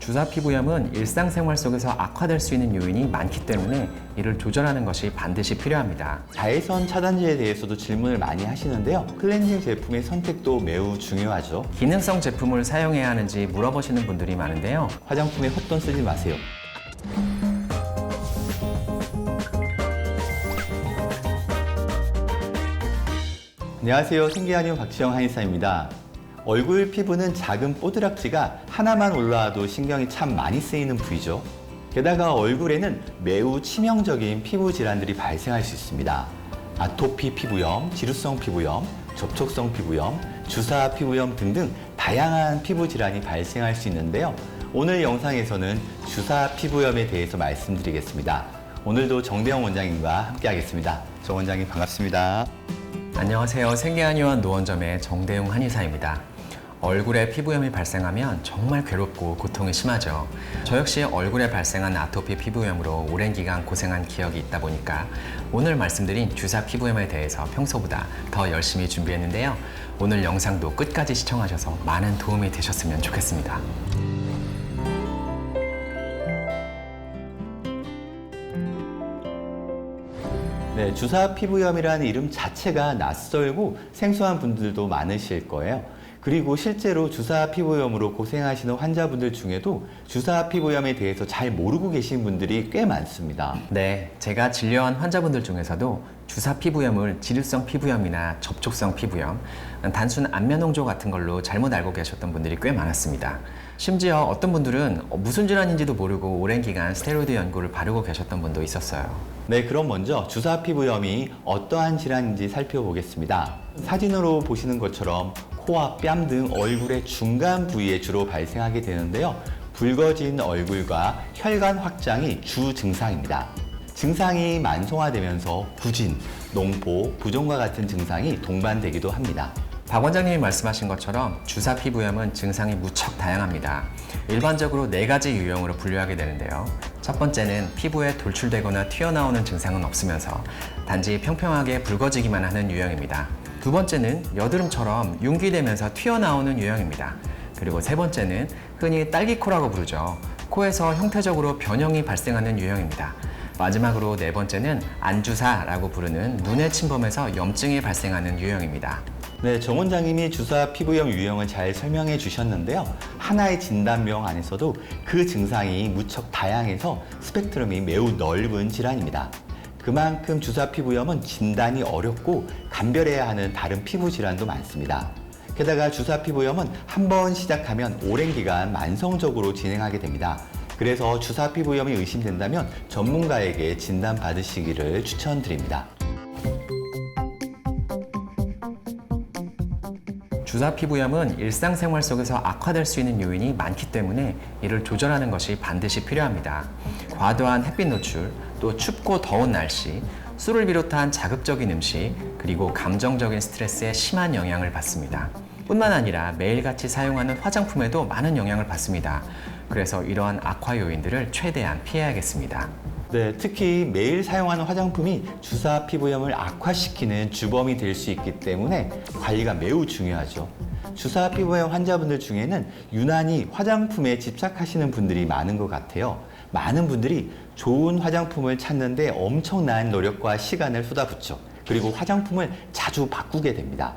주사 피부염은 일상생활 속에서 악화될 수 있는 요인이 많기 때문에 이를 조절하는 것이 반드시 필요합니다. 자외선 차단제에 대해서도 질문을 많이 하시는데요. 클렌징 제품의 선택도 매우 중요하죠. 기능성 제품을 사용해야 하는지 물어보시는 분들이 많은데요. 화장품에 헛돈 쓰지 마세요. 안녕하세요. 생기한의원 박지영 한의사입니다. 얼굴 피부는 작은 뽀드락지가 하나만 올라와도 신경이 참 많이 쓰이는 부위죠. 게다가 얼굴에는 매우 치명적인 피부 질환들이 발생할 수 있습니다. 아토피 피부염, 지루성 피부염, 접촉성 피부염, 주사 피부염 등등 다양한 피부 질환이 발생할 수 있는데요. 오늘 영상에서는 주사 피부염에 대해서 말씀드리겠습니다. 오늘도 정대영 원장님과 함께 하겠습니다. 정 원장님 반갑습니다. 안녕하세요. 생기한의원 노원점의 정대용 한의사입니다. 얼굴에 피부염이 발생하면 정말 괴롭고 고통이 심하죠. 저 역시 얼굴에 발생한 아토피 피부염으로 오랜 기간 고생한 기억이 있다 보니까 오늘 말씀드린 주사 피부염에 대해서 평소보다 더 열심히 준비했는데요. 오늘 영상도 끝까지 시청하셔서 많은 도움이 되셨으면 좋겠습니다. 네, 주사 피부염이라는 이름 자체가 낯설고 생소한 분들도 많으실 거예요. 그리고 실제로 주사 피부염으로 고생하시는 환자분들 중에도 주사 피부염에 대해서 잘 모르고 계신 분들이 꽤 많습니다. 네, 제가 진료한 환자분들 중에서도 주사 피부염을 지루성 피부염이나 접촉성 피부염, 단순 안면홍조 같은 걸로 잘못 알고 계셨던 분들이 꽤 많았습니다. 심지어 어떤 분들은 무슨 질환인지도 모르고 오랜 기간 스테로이드 연고를 바르고 계셨던 분도 있었어요. 네, 그럼 먼저 주사 피부염이 어떠한 질환인지 살펴보겠습니다. 사진으로 보시는 것처럼 코와 뺨 등 얼굴의 중간 부위에 주로 발생하게 되는데요. 붉어진 얼굴과 혈관 확장이 주 증상입니다. 증상이 만성화되면서 부진, 농포, 부종과 같은 증상이 동반되기도 합니다. 박 원장님이 말씀하신 것처럼 주사 피부염은 증상이 무척 다양합니다. 일반적으로 4가지 유형으로 분류하게 되는데요. 첫 번째는 피부에 돌출되거나 튀어나오는 증상은 없으면서 단지 평평하게 붉어지기만 하는 유형입니다. 두 번째는 여드름처럼 융기되면서 튀어나오는 유형입니다. 그리고 세 번째는 흔히 딸기코라고 부르죠. 코에서 형태적으로 변형이 발생하는 유형입니다. 마지막으로 네 번째는 안주사라고 부르는 눈에 침범해서 염증이 발생하는 유형입니다. 네, 정 원장님이 주사 피부염 유형을 잘 설명해 주셨는데요. 하나의 진단명 안에서도 그 증상이 무척 다양해서 스펙트럼이 매우 넓은 질환입니다. 그만큼 주사 피부염은 진단이 어렵고 감별해야 하는 다른 피부 질환도 많습니다. 게다가 주사 피부염은 한 번 시작하면 오랜 기간 만성적으로 진행하게 됩니다. 그래서 주사 피부염이 의심된다면 전문가에게 진단 받으시기를 추천드립니다. 주사 피부염은 일상생활 속에서 악화될 수 있는 요인이 많기 때문에 이를 조절하는 것이 반드시 필요합니다. 과도한 햇빛 노출, 또 춥고 더운 날씨, 술을 비롯한 자극적인 음식, 그리고 감정적인 스트레스에 심한 영향을 받습니다. 뿐만 아니라 매일같이 사용하는 화장품에도 많은 영향을 받습니다. 그래서 이러한 악화 요인들을 최대한 피해야겠습니다. 네, 특히 매일 사용하는 화장품이 주사 피부염을 악화시키는 주범이 될 수 있기 때문에 관리가 매우 중요하죠. 주사 피부염 환자분들 중에는 유난히 화장품에 집착하시는 분들이 많은 것 같아요. 많은 분들이 좋은 화장품을 찾는데 엄청난 노력과 시간을 쏟아붓죠. 그리고 화장품을 자주 바꾸게 됩니다.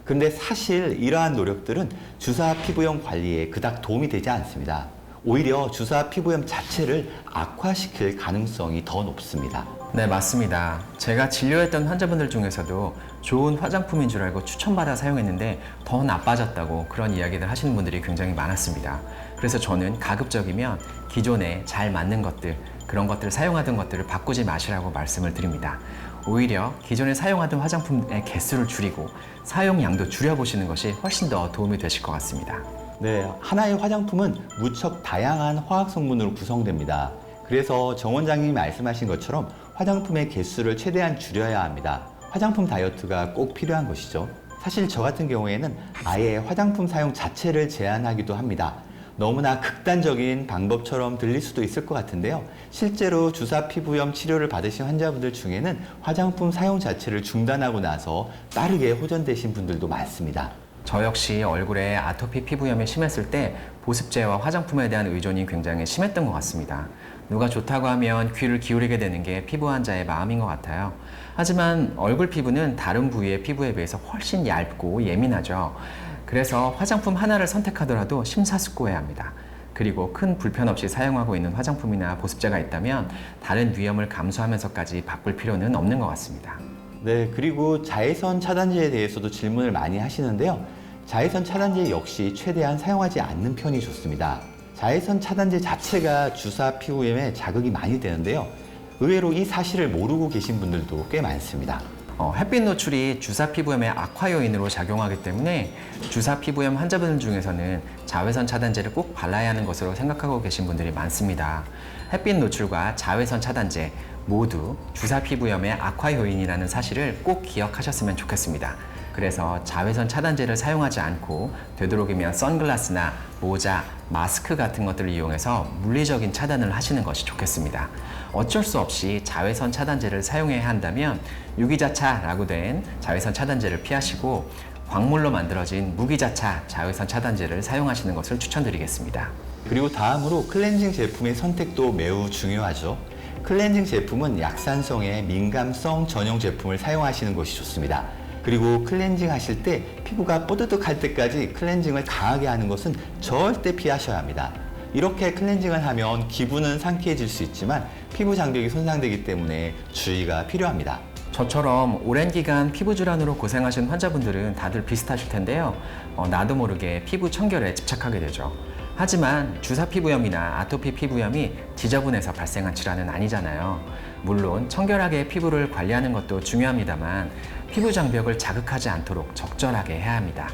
근데 사실 이러한 노력들은 주사 피부염 관리에 그닥 도움이 되지 않습니다. 오히려 주사 피부염 자체를 악화시킬 가능성이 더 높습니다. 네, 맞습니다. 제가 진료했던 환자분들 중에서도 좋은 화장품인 줄 알고 추천받아 사용했는데 더 나빠졌다고 그런 이야기들 하시는 분들이 굉장히 많았습니다. 그래서 저는 가급적이면 기존에 잘 맞는 것들, 그런 것들을 사용하던 것들을 바꾸지 마시라고 말씀을 드립니다. 오히려 기존에 사용하던 화장품의 개수를 줄이고 사용량도 줄여보시는 것이 훨씬 더 도움이 되실 것 같습니다. 네, 하나의 화장품은 무척 다양한 화학 성분으로 구성됩니다. 그래서 정 원장님이 말씀하신 것처럼 화장품의 개수를 최대한 줄여야 합니다. 화장품 다이어트가 꼭 필요한 것이죠. 사실 저 같은 경우에는 아예 화장품 사용 자체를 제한하기도 합니다. 너무나 극단적인 방법처럼 들릴 수도 있을 것 같은데요. 실제로 주사 피부염 치료를 받으신 환자분들 중에는 화장품 사용 자체를 중단하고 나서 빠르게 호전되신 분들도 많습니다. 저 역시 얼굴에 아토피 피부염이 심했을 때 보습제와 화장품에 대한 의존이 굉장히 심했던 것 같습니다. 누가 좋다고 하면 귀를 기울이게 되는 게 피부 환자의 마음인 것 같아요. 하지만 얼굴 피부는 다른 부위의 피부에 비해서 훨씬 얇고 예민하죠. 그래서 화장품 하나를 선택하더라도 심사숙고해야 합니다. 그리고 큰 불편 없이 사용하고 있는 화장품이나 보습제가 있다면 다른 위험을 감수하면서까지 바꿀 필요는 없는 것 같습니다. 네, 그리고 자외선 차단제에 대해서도 질문을 많이 하시는데요. 자외선 차단제 역시 최대한 사용하지 않는 편이 좋습니다. 자외선 차단제 자체가 주사 피부염에 자극이 많이 되는데요. 의외로 이 사실을 모르고 계신 분들도 꽤 많습니다. 햇빛 노출이 주사 피부염의 악화 요인으로 작용하기 때문에 주사 피부염 환자분들 중에서는 자외선 차단제를 꼭 발라야 하는 것으로 생각하고 계신 분들이 많습니다. 햇빛 노출과 자외선 차단제 모두 주사 피부염의 악화 요인이라는 사실을 꼭 기억하셨으면 좋겠습니다. 그래서 자외선 차단제를 사용하지 않고 되도록이면 선글라스나 모자, 마스크 같은 것들을 이용해서 물리적인 차단을 하시는 것이 좋겠습니다. 어쩔 수 없이 자외선 차단제를 사용해야 한다면 유기자차라고 된 자외선 차단제를 피하시고 광물로 만들어진 무기자차 자외선 차단제를 사용하시는 것을 추천드리겠습니다. 그리고 다음으로 클렌징 제품의 선택도 매우 중요하죠. 클렌징 제품은 약산성의 민감성 전용 제품을 사용하시는 것이 좋습니다. 그리고 클렌징 하실 때 피부가 뽀드득할 때까지 클렌징을 강하게 하는 것은 절대 피하셔야 합니다. 이렇게 클렌징을 하면 기분은 상쾌해질 수 있지만 피부 장벽이 손상되기 때문에 주의가 필요합니다. 저처럼 오랜 기간 피부 질환으로 고생하신 환자분들은 다들 비슷하실 텐데요. 나도 모르게 피부 청결에 집착하게 되죠. 하지만 주사 피부염이나 아토피 피부염이 지저분해서 발생한 질환은 아니잖아요. 물론 청결하게 피부를 관리하는 것도 중요합니다만 피부 장벽을 자극하지 않도록 적절하게 해야 합니다.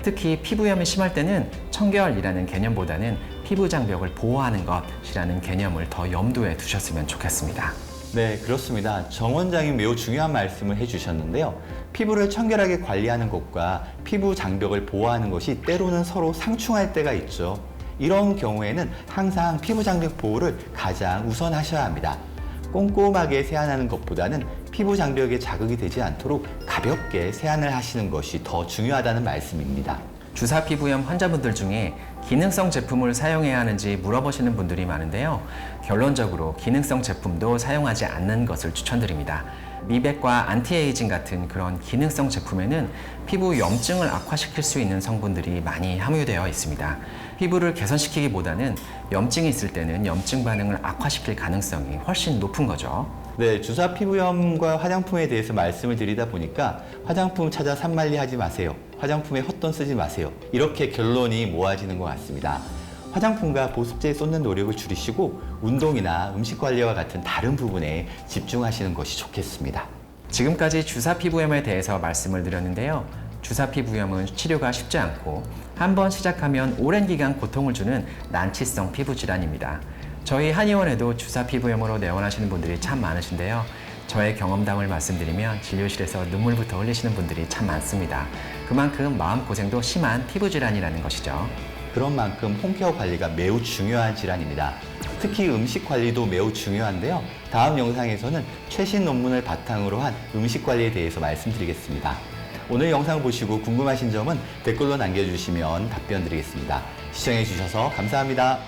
특히 피부염이 심할 때는 청결이라는 개념보다는 피부 장벽을 보호하는 것이라는 개념을 더 염두에 두셨으면 좋겠습니다. 네, 그렇습니다. 정 원장이 매우 중요한 말씀을 해주셨는데요. 피부를 청결하게 관리하는 것과 피부 장벽을 보호하는 것이 때로는 서로 상충할 때가 있죠. 이런 경우에는 항상 피부 장벽 보호를 가장 우선하셔야 합니다. 꼼꼼하게 세안하는 것보다는 피부 장벽에 자극이 되지 않도록 가볍게 세안을 하시는 것이 더 중요하다는 말씀입니다. 주사 피부염 환자분들 중에 기능성 제품을 사용해야 하는지 물어보시는 분들이 많은데요. 결론적으로 기능성 제품도 사용하지 않는 것을 추천드립니다. 미백과 안티에이징 같은 그런 기능성 제품에는 피부 염증을 악화시킬 수 있는 성분들이 많이 함유되어 있습니다. 피부를 개선시키기보다는 염증이 있을 때는 염증 반응을 악화시킬 가능성이 훨씬 높은 거죠. 네, 주사 피부염과 화장품에 대해서 말씀을 드리다 보니까 화장품 찾아 산만리 하지 마세요. 화장품에 헛돈 쓰지 마세요. 이렇게 결론이 모아지는 것 같습니다. 화장품과 보습제에 쏟는 노력을 줄이시고 운동이나 음식 관리와 같은 다른 부분에 집중하시는 것이 좋겠습니다. 지금까지 주사 피부염에 대해서 말씀을 드렸는데요. 주사 피부염은 치료가 쉽지 않고 한번 시작하면 오랜 기간 고통을 주는 난치성 피부 질환입니다. 저희 한의원에도 주사 피부염으로 내원하시는 분들이 참 많으신데요. 저의 경험담을 말씀드리면 진료실에서 눈물부터 흘리시는 분들이 참 많습니다. 그만큼 마음고생도 심한 피부 질환이라는 것이죠. 그런 만큼 홈케어 관리가 매우 중요한 질환입니다. 특히 음식 관리도 매우 중요한데요. 다음 영상에서는 최신 논문을 바탕으로 한 음식 관리에 대해서 말씀드리겠습니다. 오늘 영상 보시고 궁금하신 점은 댓글로 남겨주시면 답변 드리겠습니다. 시청해주셔서 감사합니다.